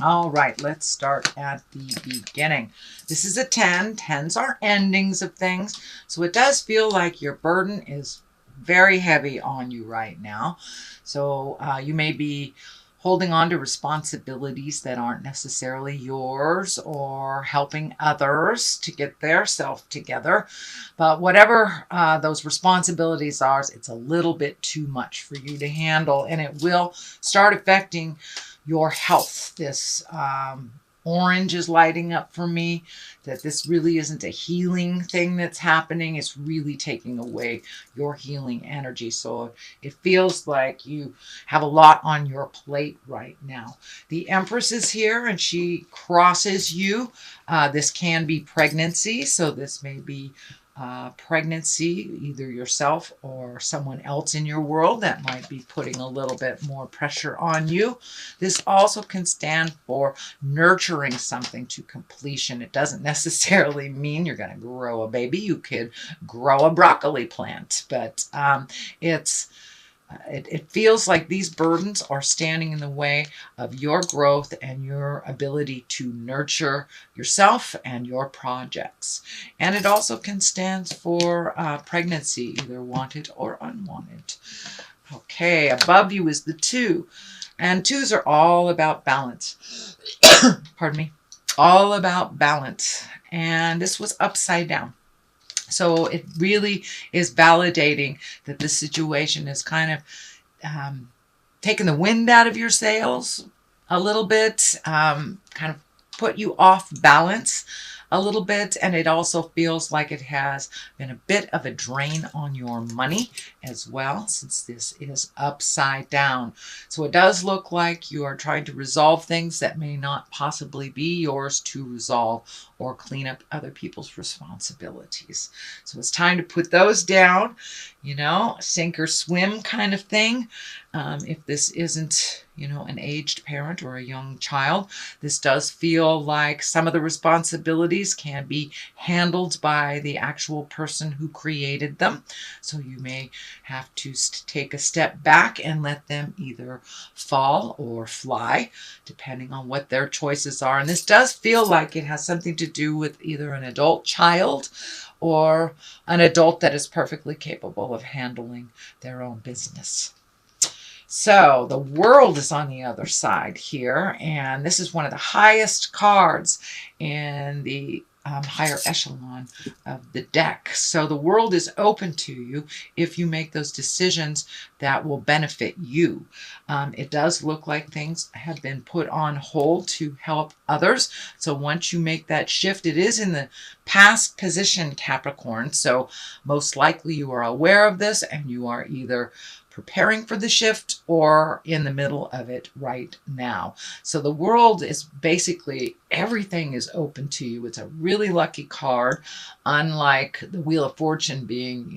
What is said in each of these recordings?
All right, let's start at the beginning. This is a 10. 10s are endings of things. So it does feel like your burden is very heavy on you right now. So you may be holding on to responsibilities that aren't necessarily yours or helping others to get their self together. But whatever those responsibilities are, it's a little bit too much for you to handle, and it will start affecting your health. This orange is lighting up for me that this really isn't a healing thing that's happening. It's really taking away your healing energy. So it feels like you have a lot on your plate right now. The Empress is here and she crosses you. This can be pregnancy. So this may be pregnancy, either yourself or someone else in your world that might be putting a little bit more pressure on you. This also can stand for nurturing something to completion. It doesn't necessarily mean you're going to grow a baby. You could grow a broccoli plant, but it feels like these burdens are standing in the way of your growth and your ability to nurture yourself and your projects. And it also can stand for pregnancy, either wanted or unwanted. Okay, above you is the 2. And 2s are all about balance. Pardon me. All about balance. And this was upside down. So it really is validating that this situation is kind of taking the wind out of your sails a little bit, kind of put you off balance a little bit. And it also feels like it has been a bit of a drain on your money as well, since this is upside down. So it does look like you are trying to resolve things that may not possibly be yours to resolve or clean up other people's responsibilities. So it's time to put those down, sink or swim kind of thing. If this isn't, an aged parent or a young child, this does feel like some of the responsibilities can be handled by the actual person who created them. So you may have to take a step back and let them either fall or fly, depending on what their choices are. And this does feel like it has something to do with either an adult child or an adult that is perfectly capable of handling their own business. So the World is on the other side here, and this is one of the highest cards in the higher echelon of the deck. So the World is open to you if you make those decisions that will benefit you. It does look like things have been put on hold to help others. So once you make that shift, it is in the past position, Capricorn. So most likely you are aware of this and you are either preparing for the shift or in the middle of it right now. So the World is basically, everything is open to you. It's a really lucky card, unlike the Wheel of Fortune being,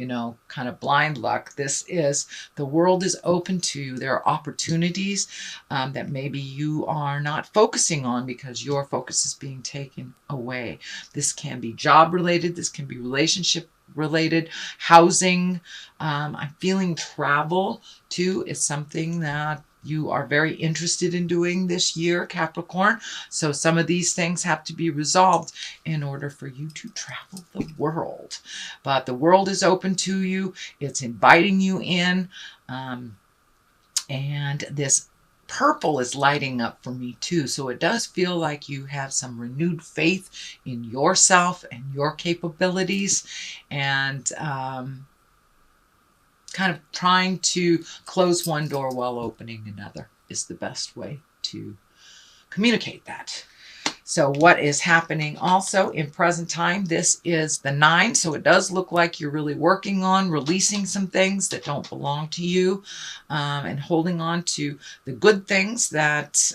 kind of blind luck. This is, the World is open to you. There are opportunities that maybe you are not focusing on because your focus is being taken away. This can be job related. This can be relationship related, housing. I'm feeling travel too is something that you are very interested in doing this year, Capricorn. So some of these things have to be resolved in order for you to travel the world. But the World is open to you. It's inviting you in. And this purple is lighting up for me too. So it does feel like you have some renewed faith in yourself and your capabilities, and kind of trying to close one door while opening another is the best way to communicate that. So what is happening also in present time, this is the 9. So it does look like you're really working on releasing some things that don't belong to you, and holding on to the good things that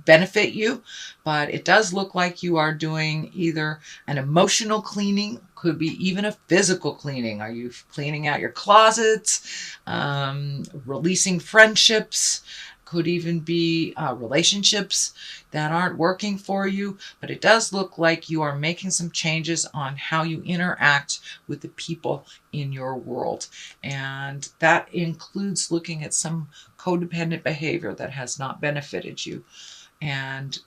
benefit you. But it does look like you are doing either an emotional cleaning, could be even a physical cleaning. Are you cleaning out your closets, releasing friendships? Could even be relationships that aren't working for you, but it does look like you are making some changes on how you interact with the people in your world. And that includes looking at some codependent behavior that has not benefited you. And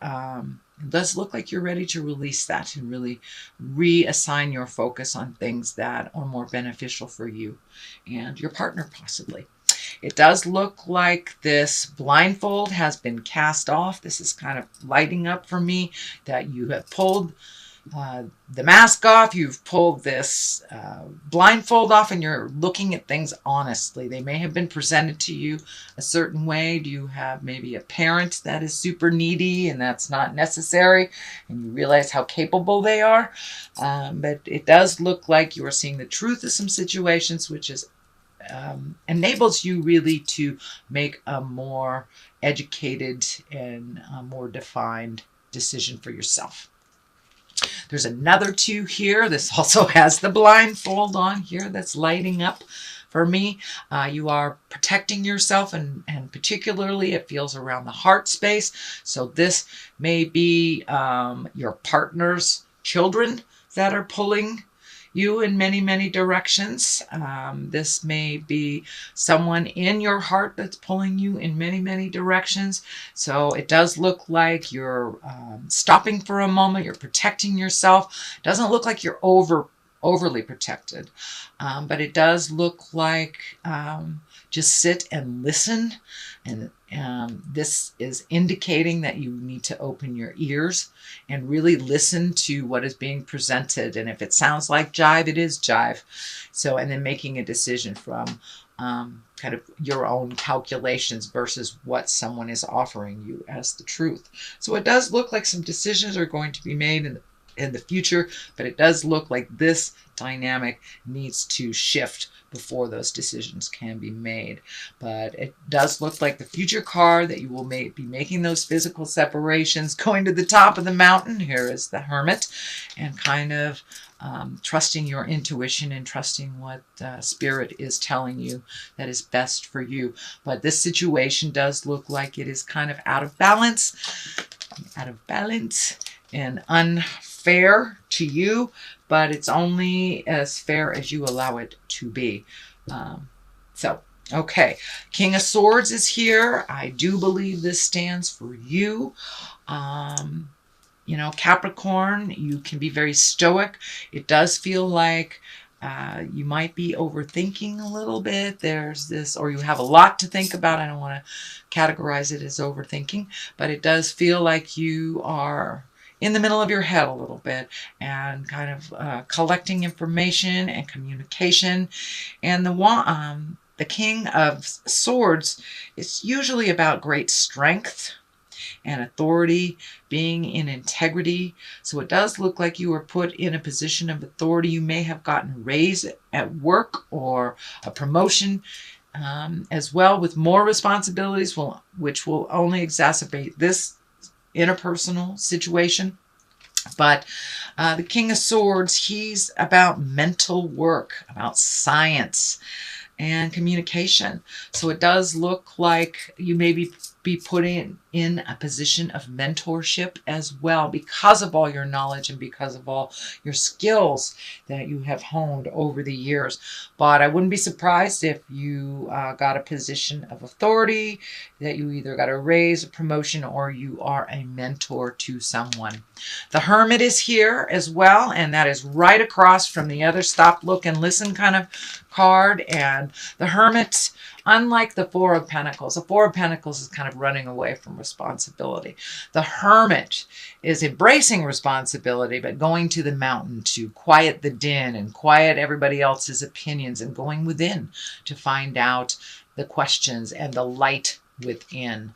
it does look like you're ready to release that and really reassign your focus on things that are more beneficial for you and your partner, possibly. It does look like this blindfold has been cast off. This is kind of lighting up for me that you have pulled the mask off, you've pulled this blindfold off, and you're looking at things honestly. They may have been presented to you a certain way. Do you have maybe a parent that is super needy and that's not necessary, and you realize how capable they are? But it does look like you are seeing the truth of some situations, which is enables you really to make a more educated and more defined decision for yourself. There's another 2 here. This also has the blindfold on here that's lighting up for me. You are protecting yourself, and particularly it feels around the heart space. So this may be your partner's children that are pulling you in many, many directions. This may be someone in your heart that's pulling you in many, many directions. So it does look like you're stopping for a moment. You're protecting yourself. It doesn't look like you're overly protected, but it does look like just sit and listen. And this is indicating that you need to open your ears and really listen to what is being presented. And if it sounds like jive, it is jive. So, and then making a decision from kind of your own calculations versus what someone is offering you as the truth. So it does look like some decisions are going to be made in the future, but it does look like this dynamic needs to shift before those decisions can be made. But it does look like the future card that you will be making those physical separations, going to the top of the mountain. Here is the Hermit, and kind of trusting your intuition and trusting what Spirit is telling you that is best for you. But this situation does look like it is kind of out of balance and unfair to you, but it's only as fair as you allow it to be. Okay, King of Swords is here. I do believe this stands for you. You know, Capricorn, you can be very stoic. It does feel like you might be overthinking a little bit. There's this, or you have a lot to think about. I don't want to categorize it as overthinking, but it does feel like you are in the middle of your head a little bit and kind of collecting information and communication. And the King of Swords is usually about great strength and authority, being in integrity. So it does look like you were put in a position of authority. You may have gotten a raise at work or a promotion as well, with more responsibilities, which will only exacerbate this interpersonal situation. But the King of Swords, he's about mental work, about science and communication. So it does look like you may be put in a position of mentorship as well, because of all your knowledge and because of all your skills that you have honed over the years. But I wouldn't be surprised if you got a position of authority, that you either got a raise, a promotion, or you are a mentor to someone. The Hermit is here as well, and that is right across from the other stop, look, and listen kind of card. And the Hermit, unlike the Four of Pentacles, the Four of Pentacles is kind of running away from responsibility. The Hermit is embracing responsibility, but going to the mountain to quiet the din and quiet everybody else's opinions, and going within to find out the questions and the light within,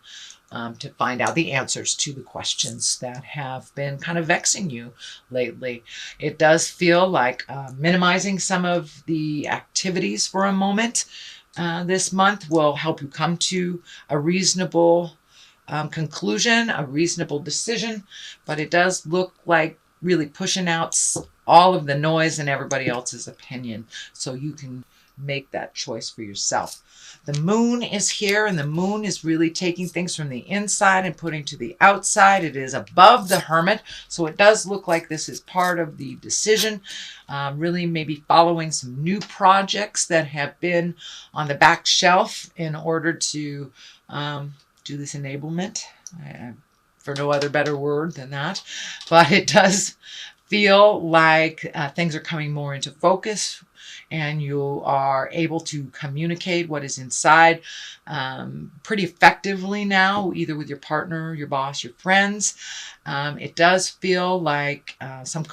to find out the answers to the questions that have been kind of vexing you lately. It does feel like minimizing some of the activities for a moment this month will help you come to a reasonable conclusion, a reasonable decision. But it does look like really pushing out all of the noise and everybody else's opinion so you can make that choice for yourself. The Moon is here, and the Moon is really taking things from the inside and putting to the outside. It is above the Hermit, so it does look like this is part of the decision. Really maybe following some new projects that have been on the back shelf in order to do this enablement. I for no other better word than that. But it does feel like things are coming more into focus, and you are able to communicate what is inside pretty effectively now, either with your partner, your boss, your friends. It does feel like some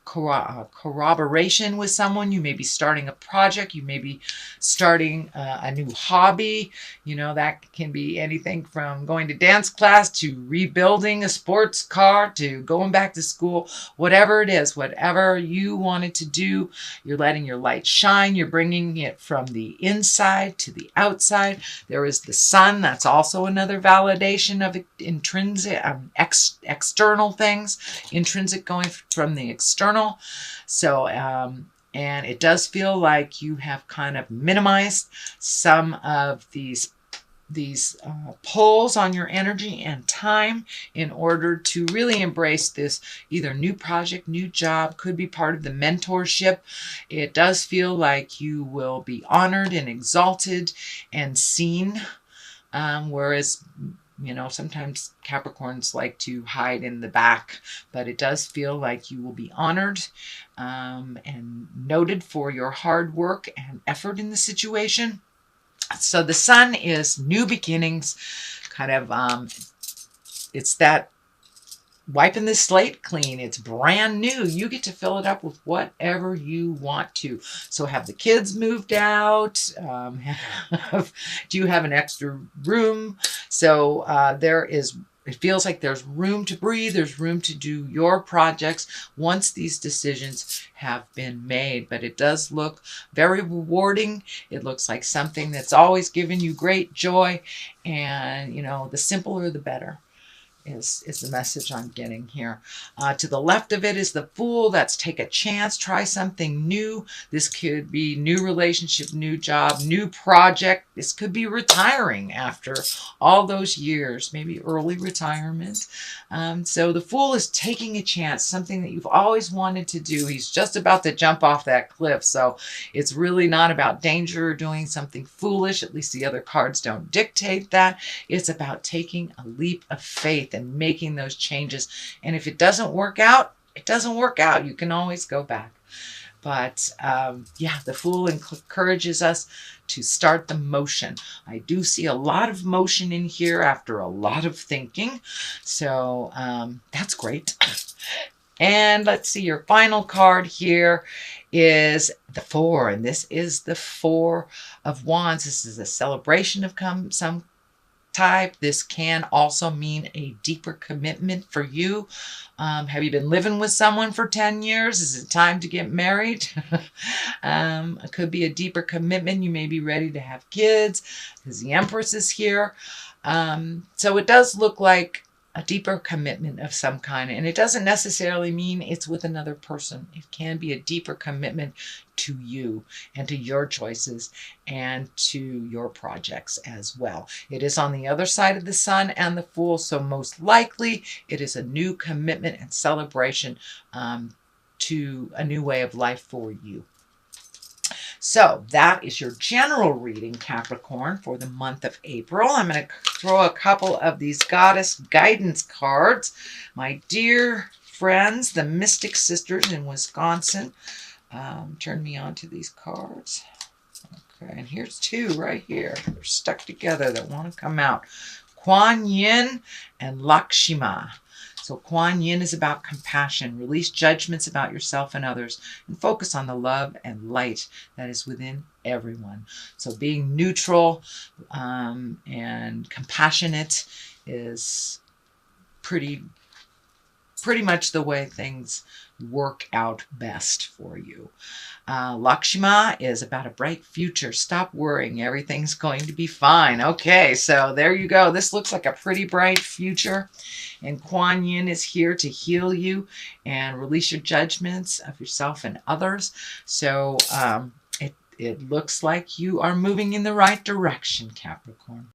corroboration with someone. You may be starting a project. You may be starting a new hobby. You know, that can be anything from going to dance class to rebuilding a sports car to going back to school. Whatever it is, whatever you wanted to do, you're letting your light shine. You're bringing it from the inside to the outside. There is the sun. That's also another validation of intrinsic, external things, intrinsic going from the external. So, and it does feel like you have kind of minimized some of these pulls on your energy and time in order to really embrace this either new project, new job, could be part of the mentorship. It does feel like you will be honored and exalted and seen, whereas sometimes Capricorns like to hide in the back, but it does feel like you will be honored and noted for your hard work and effort in the situation. So the sun is new beginnings, kind of, it's that wiping the slate clean. It's brand new. You get to fill it up with whatever you want to. So have the kids moved out? Do you have an extra room? So it feels like there's room to breathe. There's room to do your projects once these decisions have been made. But it does look very rewarding. It looks like something that's always given you great joy. And, the simpler the better is the message I'm getting here. To the left of it is the Fool. That's take a chance, try something new. This could be new relationship, new job, new project. This could be retiring after all those years, maybe early retirement. So the Fool is taking a chance, something that you've always wanted to do. He's just about to jump off that cliff. So it's really not about danger or doing something foolish. At least the other cards don't dictate that. It's about taking a leap of faith and making those changes. And if it doesn't work out, it doesn't work out. You can always go back. But the Fool encourages us to start the motion. I do see a lot of motion in here after a lot of thinking. So that's great. And let's see, your final card here is the Four. And this is the Four of Wands. This is a celebration of some type. This can also mean a deeper commitment for you. Have you been living with someone for 10 years? Is it time to get married? It could be a deeper commitment. You may be ready to have kids because the Empress is here. So it does look like a deeper commitment of some kind. And it doesn't necessarily mean it's with another person. It can be a deeper commitment to you and to your choices and to your projects as well. It is on the other side of the Sun and the Fool, so most likely it is a new commitment and celebration to a new way of life for you. So that is your general reading, Capricorn, for the month of April. I'm going to throw a couple of these Goddess Guidance cards. My dear friends, the Mystic Sisters in Wisconsin, turn me on to these cards. Okay, and here's two right here. They're stuck together that want to come out. Kuan Yin and Lakshmi. So Kuan Yin is about compassion. Release judgments about yourself and others and focus on the love and light that is within everyone. So being neutral and compassionate is pretty much the way things work out best for you. Lakshmi is about a bright future. Stop worrying. Everything's going to be fine. Okay, so there you go. This looks like a pretty bright future. And Kuan Yin is here to heal you and release your judgments of yourself and others. So it looks like you are moving in the right direction, Capricorn.